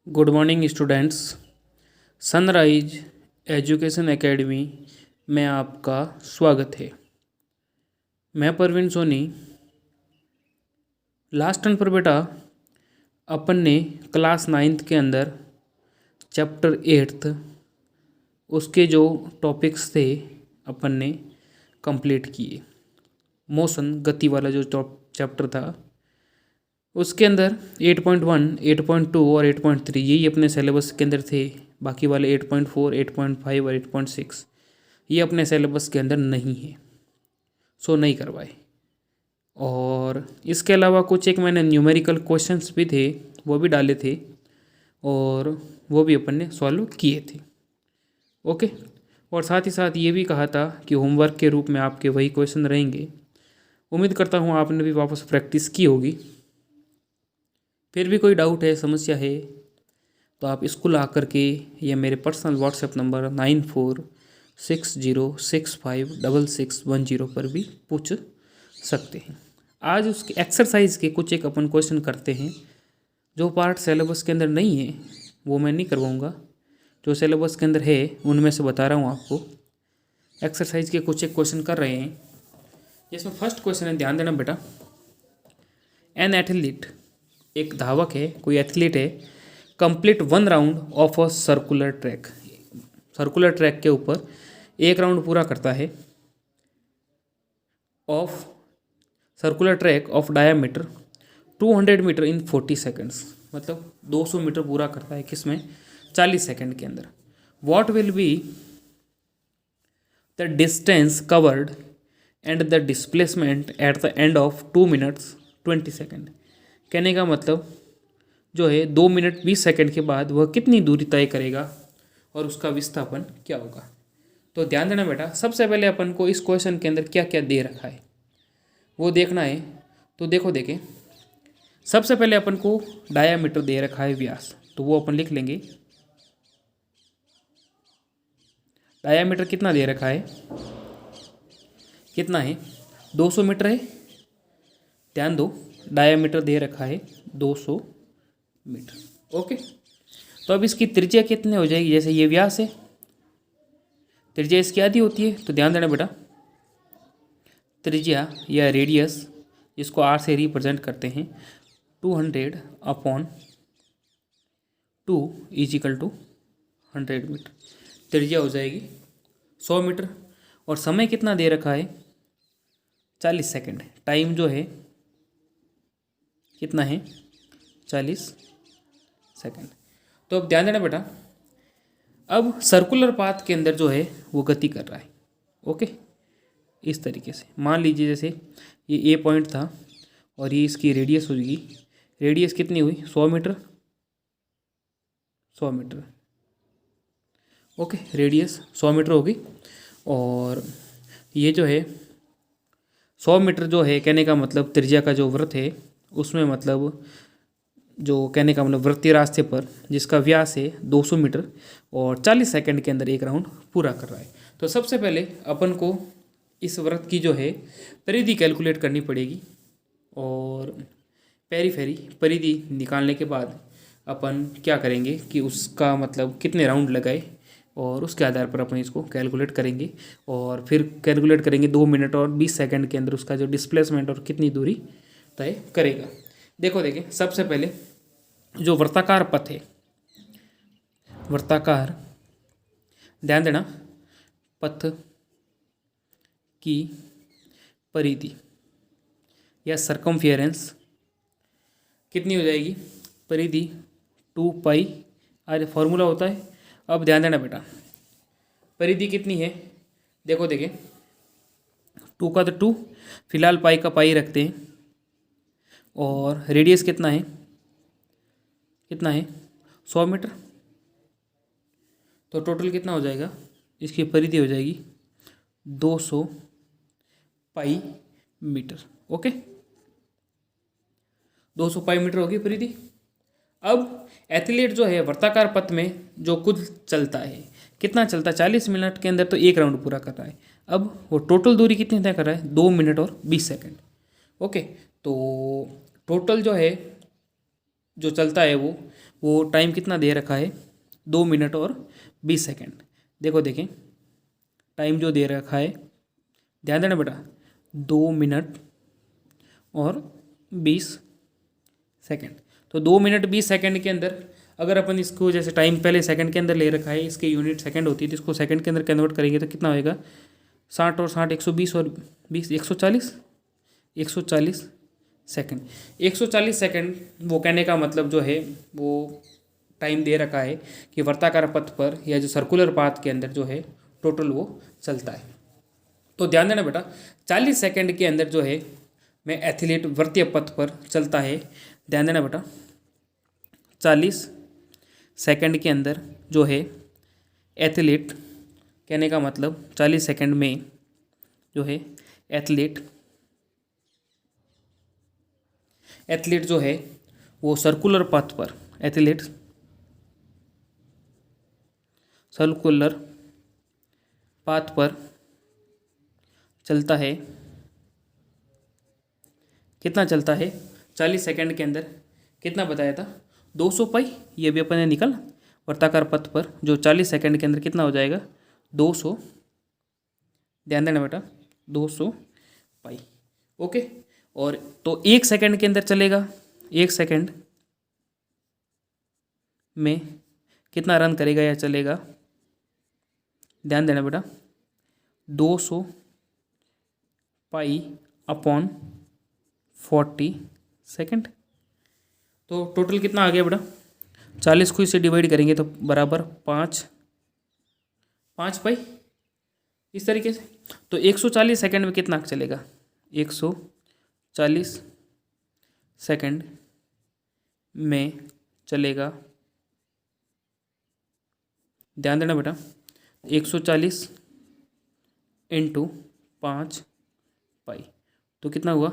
Good morning students. Sunrise education academy में आपका स्वागत है। मैं परवीन सोनी। लास्ट टर्न पर बेटा अपन ने क्लास 9th के अंदर चैप्टर 8th उसके जो टॉपिक्स थे अपन ने कंप्लीट किए। मोशन गति वाला जो चैप्टर था उसके अंदर 8.1, 8.2 और 8.3 यही अपने सिलेबस के अंदर थे। बाकी वाले 8.4, 8.5 और 8.6 ये अपने सिलेबस के अंदर नहीं है, सो नहीं करवाए। और इसके अलावा कुछ एक मैंने न्यूमेरिकल क्वेश्चंस भी थे वो भी डाले थे और वो भी अपन ने सॉल्व किए थे। ओके, और साथ ही साथ ये भी कहा था कि होमवर्क के रूप में आपके वही क्वेश्चन रहेंगे। उम्मीद करता हूँ आपने भी वापस प्रैक्टिस की होगी। फिर भी कोई डाउट है, समस्या है तो आप स्कूल आकर के या मेरे पर्सनल व्हाट्सएप नंबर 9460656610 पर भी पूछ सकते हैं। आज उसके एक्सरसाइज के कुछ एक अपन क्वेश्चन करते हैं। जो पार्ट सिलेबस के अंदर नहीं है वो मैं नहीं करवाऊँगा, जो सिलेबस के अंदर है उनमें से बता रहा हूँ आपको। एक्सरसाइज के कुछ एक क्वेश्चन कर रहे हैं जिसमें फर्स्ट क्वेश्चन है, ध्यान देना बेटा। एन एथलीट, एक धावक है, कोई एथलीट है, complete 1 round of a circular track. Circular track के ऊपर एक राउंड पूरा करता है of circular track of diameter 200 metre in 40 seconds. मतलब 200 मीटर पूरा करता है किसमें, 40 सेकेंड के अंदर। What will be the distance covered and the displacement at the end of 2 minutes 20 second. कहने का मतलब जो है 2 मिनट 20 सेकंड के बाद वह कितनी दूरी तय करेगा और उसका विस्थापन क्या होगा। तो ध्यान देना बेटा, सबसे पहले अपन को इस क्वेश्चन के अंदर क्या क्या दे रखा है वो देखना है। तो देखें, सबसे पहले अपन को डायामीटर दे रखा है, व्यास, तो वो अपन लिख लेंगे। डायामीटर कितना दे रखा है, कितना है, 200 मीटर है। ध्यान दो, डायामीटर दे रखा है 200 मीटर। ओके, तो अब इसकी त्रिज्या कितनी हो जाएगी, जैसे ये व्यास है, त्रिज्या इसकी आधी होती है। तो ध्यान देना बेटा, त्रिज्या या रेडियस जिसको आर से रिप्रेजेंट करते हैं 200/2 इजिकल टू 100 मीटर। त्रिज्या हो जाएगी 100 मीटर और समय कितना दे रखा है, 40 सेकेंड। टाइम जो है कितना है, 40 सेकेंड। तो अब ध्यान देना बेटा, अब सर्कुलर पाथ के अंदर जो है वो गति कर रहा है। ओके, इस तरीके से मान लीजिए जैसे ये ए पॉइंट था और ये इसकी रेडियस होगी। रेडियस कितनी हुई, 100 metre, 100 metre. Okay, radius 100 metre होगी और ये जो है 100 मीटर जो है, कहने का मतलब त्रिज्या का जो वृत्त है उसमें, मतलब जो कहने का मतलब वृत्तीय रास्ते पर जिसका व्यास है 200 मीटर और 40 सेकंड के अंदर एक राउंड पूरा कर रहा है। तो सबसे पहले अपन को इस वृत्त की जो है परिधि कैलकुलेट करनी पड़ेगी और पेरीफेरी परिधि निकालने के बाद अपन क्या करेंगे कि उसका मतलब कितने राउंड लगाए और उसके आधार पर अपन इसको कैलकुलेट करेंगे और फिर कैलकुलेट करेंगे 2 मिनट और 20 सेकंड के अंदर उसका जो डिस्प्लेसमेंट और कितनी दूरी तय करेगा। देखें, सबसे पहले जो वृत्ताकार पथ है, वृत्ताकार, ध्यान देना, पथ की परिधि या सरकमफियरेंस कितनी हो जाएगी, परिधि 2 पाई आर फॉर्मूला होता है। अब ध्यान देना बेटा, परिधि कितनी है, देखें 2 का तो 2, फिलहाल पाई का पाई रखते हैं और रेडियस कितना है, 100 मीटर। तो टोटल कितना हो जाएगा, इसकी परिधि हो जाएगी 200 pi metre. Okay, 200 pi metre होगी परिधि। अब एथलीट जो है वृत्ताकार पथ में जो कुछ चलता है, कितना चलता है, 40 मिनट के अंदर तो एक राउंड पूरा कर रहा है। अब वो टोटल दूरी कितनी तय कर रहा है, 2 मिनट और 20 सेकंड। ओके, तो टोटल जो है जो चलता है वो वो टाइम कितना दे रखा है, 2 मिनट और 20 सेकेंड। देखो देखें टाइम जो दे रखा है, ध्यान देना बेटा, 2 मिनट और 20 सेकेंड। तो 2 मिनट 20 सेकेंड के अंदर अगर अपन इसको, जैसे टाइम पहले सेकंड के अंदर ले रखा है, इसके यूनिट सेकंड होती है, तो इसको सेकंड के अंदर कन्वर्ट करेंगे तो कितना होएगा, 60 और 60 120 और 20 140 सेकंड। 140 सेकंड वो कहने का मतलब जो है वो टाइम दे रखा है कि वर्ताकार पथ पर या जो सर्कुलर पाथ के अंदर जो है टोटल वो चलता है। तो ध्यान देना बेटा, 40 सेकंड के अंदर जो है मैं एथलीट वृत्तीय पथ पर चलता है। ध्यान देना बेटा, 40 सेकंड के अंदर जो है एथलीट, कहने का मतलब 40 सेकंड में जो है एथलीट जो है वो सर्कुलर पाथ पर, एथलीट सर्कुलर पाथ पर चलता है। कितना चलता है 40 सेकंड के अंदर, कितना बताया था, 200 पाई। ये भी अपन ने निकाला, वर्ताकार पथ पर जो 40 सेकंड के अंदर कितना हो जाएगा, 200, ध्यान देना बेटा, 200 पाई। ओके, और तो 1 सेकंड के अंदर चलेगा, 1 सेकंड में कितना रन करेगा या चलेगा, ध्यान देना बेटा, 200 पाई अपॉन 40 सेकंड। तो टोटल कितना आ गया बेटा, 40 को इससे डिवाइड करेंगे तो बराबर 5 पाई, इस तरीके से। तो 140 सेकंड में कितना चलेगा, 140 सेकंड में चलेगा, ध्यान देना बेटा, 140 इंटू 5 पाई, तो कितना हुआ,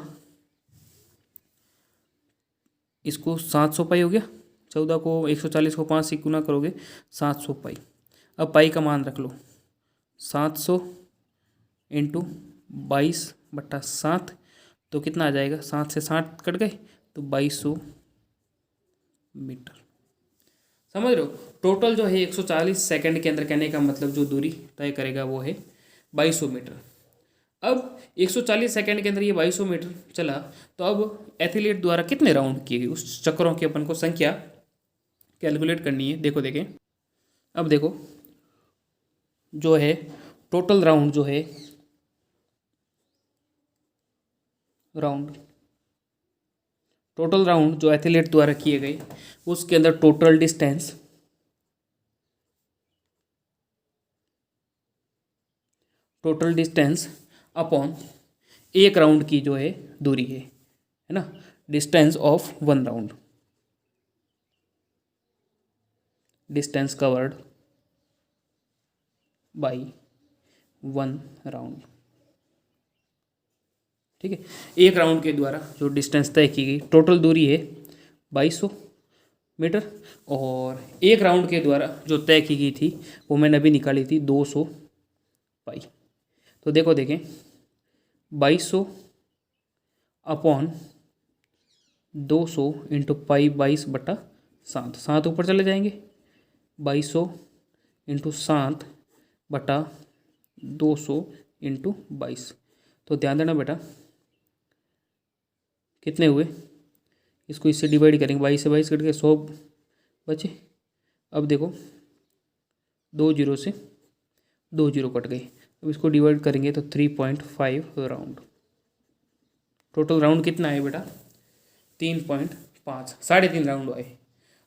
इसको 700 पाई हो गया। 14 को 140 को 5 से गुना करोगे 700 पाई। अब पाई का मान रख लो, 700 इंटू 22/7, तो कितना आ जाएगा, 7 से 60 कट गए तो 2200 मीटर। समझ रहे हो, टोटल जो है 140 सेकंड के अंदर, कहने का मतलब जो दूरी तय करेगा वो है 2200 मीटर। अब 140 सेकंड के अंदर ये 2200 मीटर चला, तो अब एथलीट द्वारा कितने राउंड किए गए, उस चक्करों की अपन को संख्या कैलकुलेट करनी है। देखो देखें, अब देखो जो है टोटल राउंड जो है, टोटल राउंड जो एथलीट द्वारा किए गए, उसके अंदर टोटल डिस्टेंस अपॉन एक राउंड की जो है दूरी है ना, distance of 1 round, distance covered by 1 round. ठीक है, एक राउंड के द्वारा जो डिस्टेंस तय की गई, टोटल दूरी है 2200 मीटर, और एक राउंड के द्वारा जो तय की गई थी वो मैंने अभी निकाली थी 200 पाई। तो देखो देखें, 2200 अपॉन 200 इंटू पाई 22/7, 7 ऊपर चले जाएंगे, 2200 इंटू 7/200 इंटू 22। तो ध्यान देना बेटा, कितने हुए, इसको इससे डिवाइड करेंगे, 22 से 22 कट के 100 बचे। अब देखो 2 जीरो से 2 जीरो कट गए, अब इसको डिवाइड करेंगे तो 3.5 राउंड। टोटल राउंड कितना है बेटा, 3.5, 3.5 राउंड आए।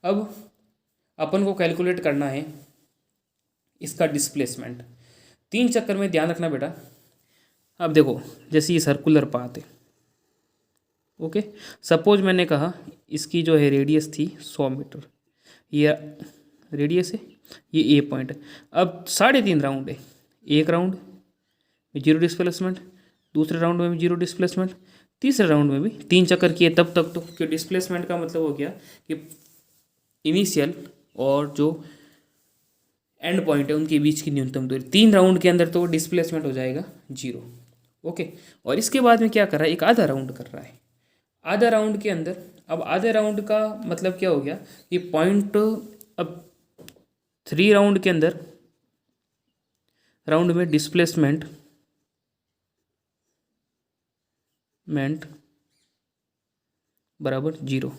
अब अपन को कैलकुलेट करना है इसका डिस्प्लेसमेंट 3 चक्कर में। ध्यान रखना बेटा, अब देखो जैसे ये सर्कुलर पाथ है, ओके, सपोज मैंने कहा इसकी जो है रेडियस थी 100 मीटर, ये रेडियस है, ये ए पॉइंट है। अब 3.5 राउंड है, एक राउंड में 0 डिस्प्लेसमेंट, दूसरे राउंड में भी 0 डिस्प्लेसमेंट, तीसरे राउंड में भी 3 चक्कर किए तब तक। तो कि डिस्प्लेसमेंट का मतलब हो गया कि इनिशियल और जो एंड पॉइंट है उनके बीच की न्यूनतम दूरी। 3 राउंड के अंदर तो डिस्प्लेसमेंट हो जाएगा 0। ओके, और इसके बाद में क्या कर रहा है, एक आधा राउंड कर रहा है। आधा राउंड के अंदर अब आधे राउंड का मतलब क्या हो गया, ये पॉइंट अब 3 राउंड के अंदर राउंड में डिस्प्लेसमेंट बराबर 0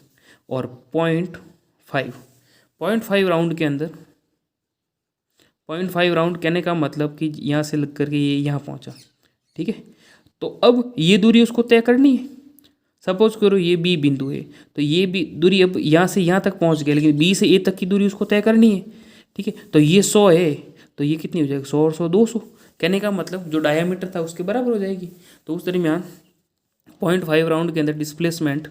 और 0.5 राउंड के अंदर 0.5 राउंड कहने का मतलब कि यहाँ से लग करके ये यहाँ पहुँचा, ठीक है। तो अब ये दूरी उसको तय करनी है। सपोज करो ये बी बिंदु है, तो ये भी दूरी अब यहाँ से यहाँ तक पहुँच गया, लेकिन बी से ए तक की दूरी उसको तय करनी है, ठीक है। तो ये 100 है, तो ये कितनी हो जाएगी, 100 और 100 200। कहने का मतलब जो डायमीटर था उसके बराबर हो जाएगी। तो उस दरमियान 0.5 राउंड के अंदर डिस्प्लेसमेंट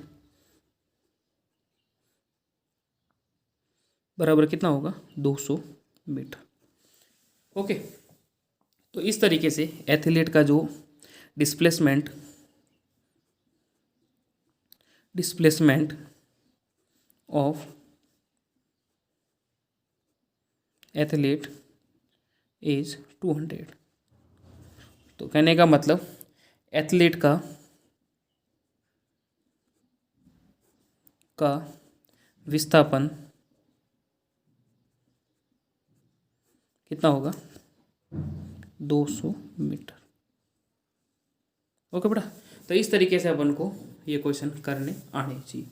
बराबर कितना होगा, 200 मीटर। ओके, तो इस तरीके से एथलीट का जो डिस्प्लेसमेंट ऑफ एथलीट इज 200। तो कहने का मतलब एथलीट का विस्थापन कितना होगा, 200 मीटर। ओके बेटा, तो इस तरीके से अपन को ये क्वेश्चन करने आने चाहिए।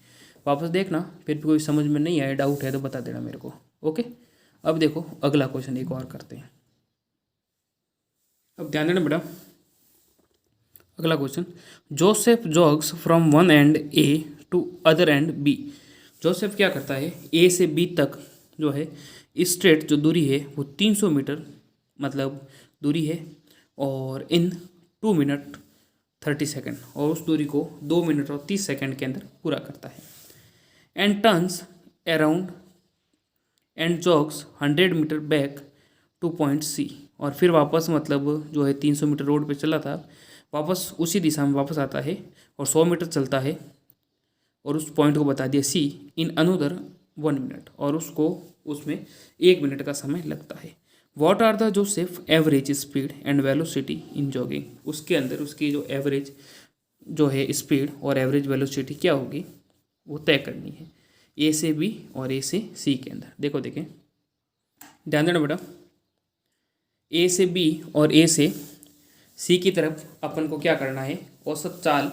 वापस देखना, फिर भी कोई समझ में नहीं आया, डाउट है तो बता देना मेरे को। ओके, अब देखो अगला क्वेश्चन एक और करते हैं। अब ध्यान देना बेटा, अगला question, Joseph jogs from one end A to other end B. Joseph क्या करता है, ए से बी तक जो है स्ट्रेट जो दूरी है वो 300 मीटर मतलब दूरी है, और इन 2 मिनट 30 सेकेंड, और उस दूरी को 2 मिनट और 30 सेकेंड के अंदर पूरा करता है। And turns around and jogs 100 metre back to point C. और फिर वापस मतलब जो है 300 मीटर रोड पे चला था, वापस उसी दिशा में वापस आता है और 100 मीटर चलता है और उस पॉइंट को बता दिया सी इन अनदर 1 मिनट, और उसको उसमें 1 मिनट का समय लगता है। What are the Joseph average speed and velocity in jogging. उसके अंदर उसकी जो एवरेज जो है स्पीड और एवरेज वेलोसिटी क्या होगी वो तय करनी है, ए से बी और ए से सी के अंदर। देखो देखें, ध्यान देना बेटा, ए से बी और ए से सी की तरफ अपन को क्या करना है, औसत चाल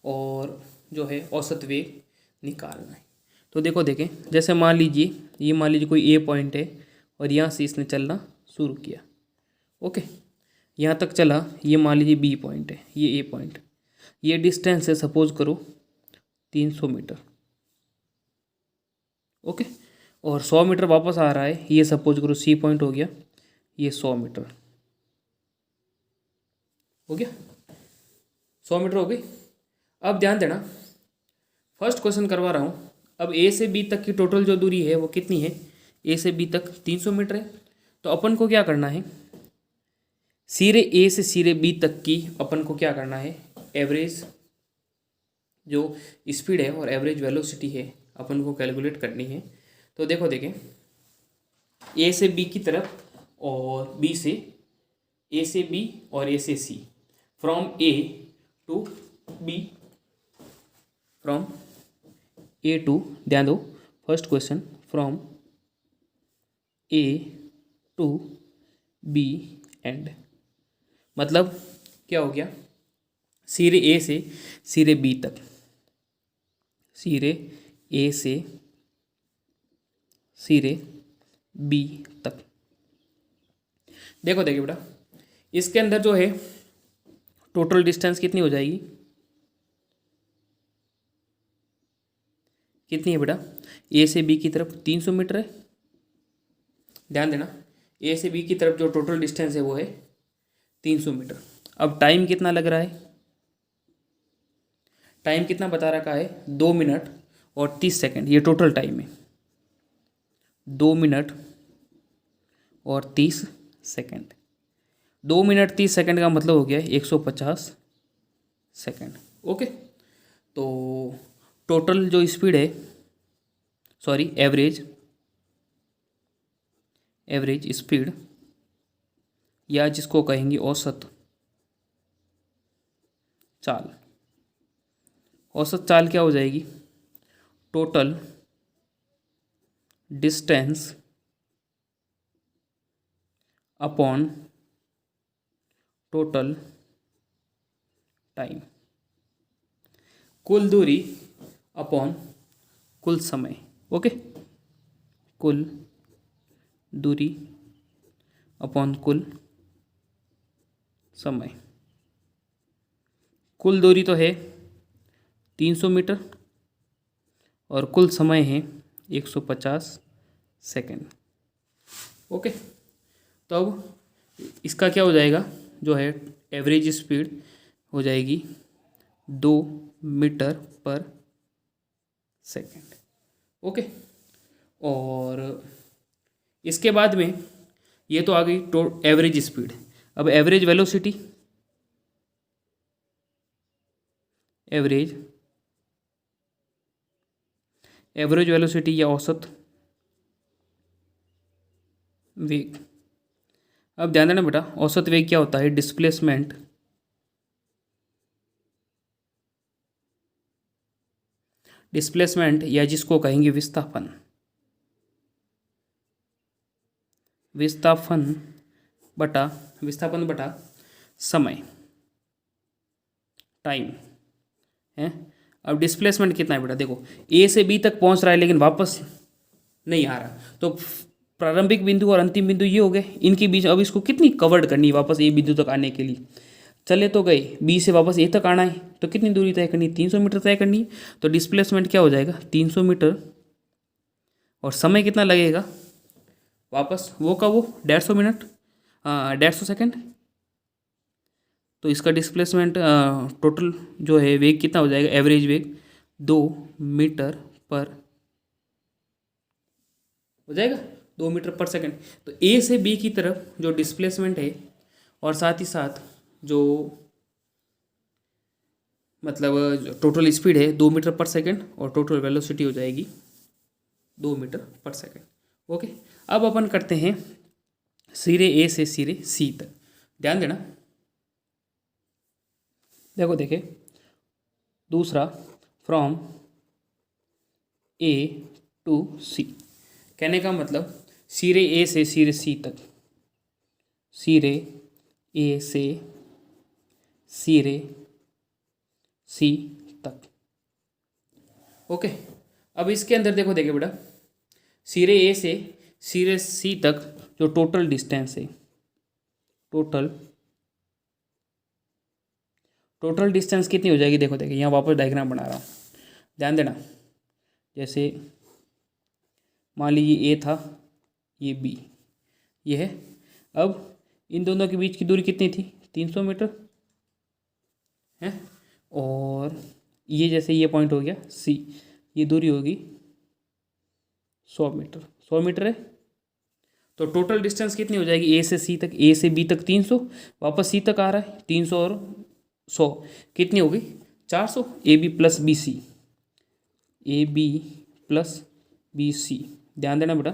और जो है औसत वेग निकालना है। तो देखो देखें, जैसे मान लीजिए कोई ए पॉइंट है और यहाँ से इसने चलना शुरू किया। ओके, यहाँ तक चला, ये मान लीजिए बी पॉइंट है, ये ए पॉइंट, ये डिस्टेंस है सपोज करो 300 मीटर। ओके, और 100 मीटर वापस आ रहा है, ये सपोज करो सी पॉइंट हो गया, ये 100 मीटर हो गया, 100 मीटर हो गई। अब ध्यान देना, फर्स्ट क्वेश्चन करवा रहा हूँ। अब ए से बी तक की टोटल जो दूरी है वो कितनी है, ए से बी तक 300 मीटर है। तो अपन को क्या करना है, सिरे ए से सिरे बी तक की अपन को क्या करना है, एवरेज जो स्पीड है और एवरेज वेलोसिटी है अपन को कैलकुलेट करनी है। तो देखो देखें, ए से बी की तरफ और बी से ए से बी और ए से C, from A to B, from A to, ध्यान दो first question, from A to B and, मतलब क्या हो गया, सिरे ए से सिरे बी तक, सिरे ए से सिरे बी तक। देखो देखिए बेटा, इसके अंदर जो है टोटल डिस्टेंस कितनी हो जाएगी, कितनी है बेटा, ए से बी की तरफ 300 मीटर है। ध्यान देना, ए से बी की तरफ जो टोटल डिस्टेंस है वो है 300 मीटर। अब टाइम कितना लग रहा है, टाइम कितना बता रखा है, 2 मिनट और 30 सेकेंड, ये टोटल टाइम है, 2 मिनट और 30 सेकेंड। 2 मिनट 30 सेकेंड का मतलब हो गया 150 सेकेंड। ओके, तो टोटल जो स्पीड है, सॉरी एवरेज स्पीड, या जिसको कहेंगे औसत चाल, औसत चाल क्या हो जाएगी, total distance upon total time, कुल दूरी अपॉन कुल समय। ओके, कुल दूरी अपॉन कुल समय। कुल दूरी तो है 300 मीटर और कुल समय है 150 सेकेंड। ओके, तो अब इसका क्या हो जाएगा, जो है एवरेज स्पीड हो जाएगी 2 मीटर पर सेकेंड। ओके, और इसके बाद में ये तो आ गई एवरेज स्पीड। अब एवरेज वेलोसिटी, एवरेज वेलोसिटी या औसत वेग। अब ध्यान देना बेटा, औसत वेग क्या होता है, डिस्प्लेसमेंट या जिसको कहेंगे विस्थापन, विस्थापन बटा समय, टाइम है। अब डिस्प्लेसमेंट कितना है बेटा, देखो ए से बी तक पहुंच रहा है लेकिन वापस नहीं आ रहा, तो प्रारंभिक बिंदु और अंतिम बिंदु ये हो गए, इनके बीच अब इसको कितनी कवर्ड करनी है वापस ए बिंदु तक आने के लिए। चले तो गए, बी से वापस ए तक आना है तो कितनी दूरी तय करनी है, 300 मीटर तय करनी है। तो डिस्प्लेसमेंट क्या हो जाएगा, 300 मीटर, और समय कितना लगेगा वापस, वो का वो 150 मिनट, 150 सेकेंड। तो इसका डिस्प्लेसमेंट टोटल जो है वेग कितना हो जाएगा, एवरेज वेग 2 मीटर पर हो जाएगा, 2 मीटर पर सेकेंड। तो ए से बी की तरफ जो डिस्प्लेसमेंट है और साथ ही साथ जो मतलब टोटल स्पीड है 2 मीटर पर सेकेंड और टोटल वेलोसिटी हो जाएगी 2 मीटर पर सेकेंड। ओके, अब अपन करते हैं सिरे ए से सिरे सी तक। ध्यान देना, देखो देखे दूसरा, फ्रॉम ए टू सी, कहने का मतलब सिरे ए से सिरे सी तक, सिरे ए से सिरे सी तक। ओके, अब इसके अंदर देखो देखे बेटा, सिरे ए से सिरे सी तक जो टोटल डिस्टेंस है, टोटल डिस्टेंस कितनी हो जाएगी, देखो देखिए यहाँ वापस डायग्राम बना रहा हूँ, ध्यान देना। जैसे मान लीजिए ए था, ये बी, ये है। अब इन दोनों के बीच की दूरी कितनी थी, 300 मीटर है, और ये जैसे ये पॉइंट हो गया सी, ये दूरी होगी 100 मीटर, 100 मीटर है। तो टोटल डिस्टेंस कितनी हो जाएगी, ए से सी तक, ए से बी तक 300, वापस सी तक आ रहा है 300 और 100 कितनी होगी 400, A B plus B C, A B plus B C. ध्यान देना बेटा,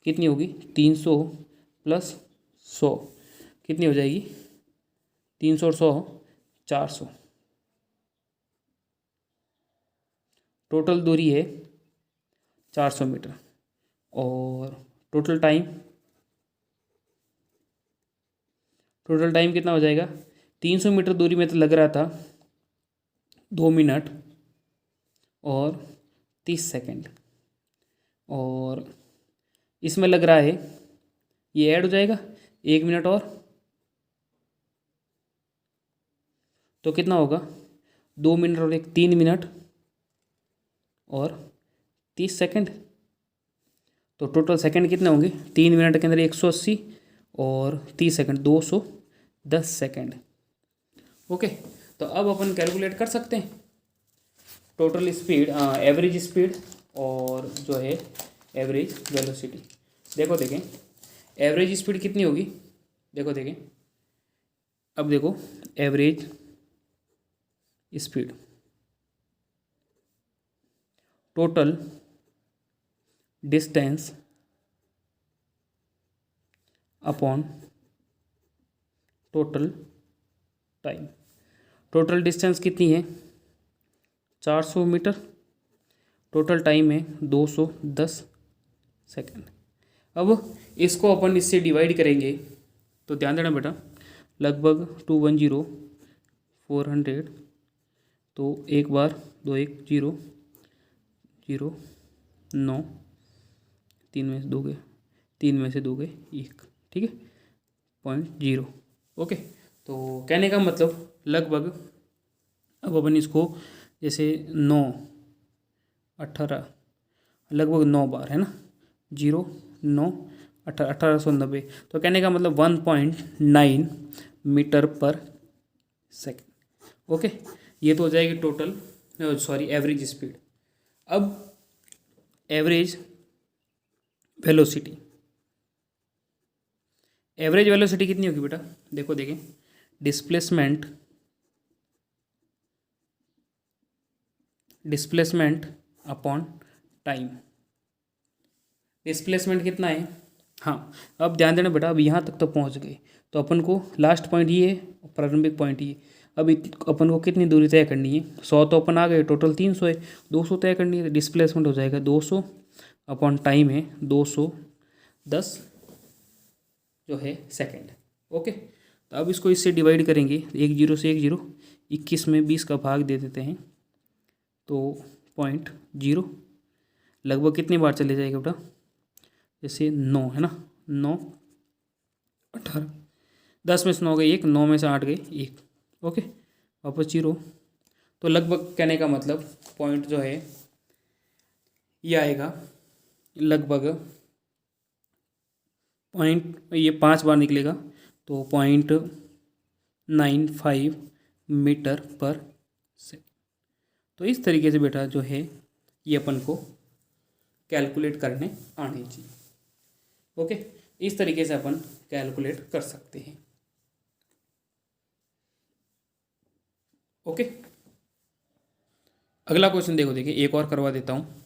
कितनी होगी 300 प्लस 100 कितनी हो जाएगी, 300 और 100 400। टोटल दूरी है 400 मीटर, और टोटल टाइम कितना हो जाएगा, 300 मीटर दूरी में तो लग रहा था 2 मिनट और 30 सेकेंड, और इसमें लग रहा है ये ऐड हो जाएगा 1 मिनट और, तो कितना होगा 2 मिनट और 3 मिनट और 30 सेकेंड। तो टोटल सेकंड कितने होंगे, 3 मिनट के अंदर 180 और 30 सेकंड 210 सेकंड। ओके, तो अब अपन कैलकुलेट कर सकते हैं टोटल स्पीड, एवरेज स्पीड और जो है एवरेज वेलोसिटी। देखो देखें एवरेज स्पीड कितनी होगी, देखो देखें, अब देखो average speed total distance upon total time. Total distance कितनी है 400 मीटर, टोटल टाइम है 210 सेकेंड। अब इसको अपन इससे डिवाइड करेंगे तो ध्यान देना बेटा, लगभग 210 400, तो एक बार 2 1 0 0 9, 3 में से 2 गए, 3 में से 2 गए 1, ठीक है, 0.0। ओके, तो कहने का मतलब लगभग, अब अपन इसको जैसे 9 18 लगभग 9 बार है ना, 0 9 18 1890, तो कहने का मतलब 1.9 मीटर पर सेकेंड। ओके, ये तो हो जाएगी टोटल, सॉरी एवरेज स्पीड। अब एवरेज वेलोसिटी, एवरेज वेलोसिटी कितनी होगी बेटा, देखो देखें, डिस्प्लेसमेंट अपॉन टाइम। डिस्प्लेसमेंट कितना है, हाँ अब ध्यान देना बेटा, अब यहाँ तक तो पहुँच गए, तो अपन को लास्ट पॉइंट ये है, प्रारंभिक पॉइंट ये। अब अपन को कितनी दूरी तय करनी है, 100 तो अपन आ गए, टोटल 300 है, 200 तय करनी है, तो डिस्प्लेसमेंट हो जाएगा 200 अपॉन टाइम है 210 जो है सेकेंड। ओके, तो अब इसको इससे डिवाइड करेंगे, 1 0 से 1 0, 21 में 20 का भाग दे देते हैं, तो 0.0 लगभग कितनी बार चले जाएगा बेटा, जैसे 9 है ना, 9 18, 10 में से 9 गए 1, 9 में से 8 गए 1, ओके वापस 0, तो लगभग कहने का मतलब पॉइंट जो है ये आएगा लगभग पॉइंट, ये 5 बार निकलेगा तो 0.95 मीटर पर सेकेंड। तो इस तरीके से बेटा जो है ये अपन को कैलकुलेट करने आनी चाहिए। ओके, इस तरीके से अपन कैलकुलेट कर सकते हैं। ओके, अगला क्वेश्चन देखो, देखिए एक और करवा देता हूँ।